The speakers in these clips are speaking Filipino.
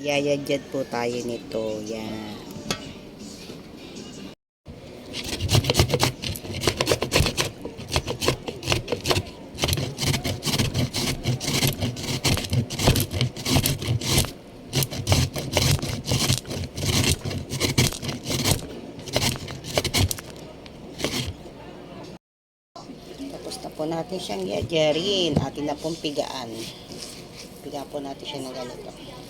Yayadyad po tayo nito. Yan. Tapos na po natin siyang yadyarin. Atin na pong pigaan. Pigaan po natin siya ng ganito. Yan.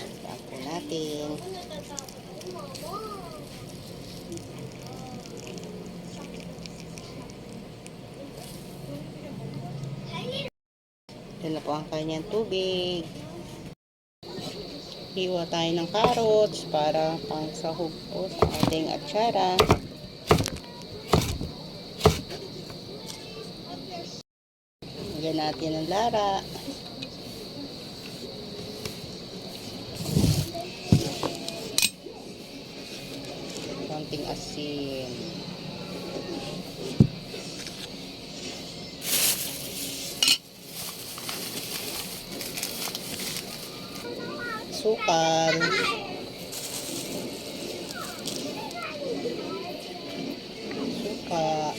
Pigaan po natin. Yan na po ang kanyang tubig. Hiwa tayo ng carrots para pang sahog po sa ating atsara. Lagyan natin ng lara. Konting asin. Sukal. Suka.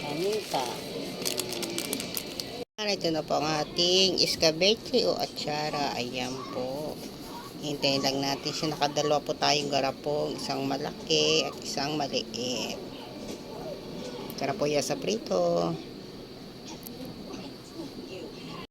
Paminta. Ito na po ang ating iskabeche o atsara. Ayan po. Hintayin lang natin siya. Nakadalawa po tayong garapong. Isang malaki at isang maliit. Tara po yan sa prito.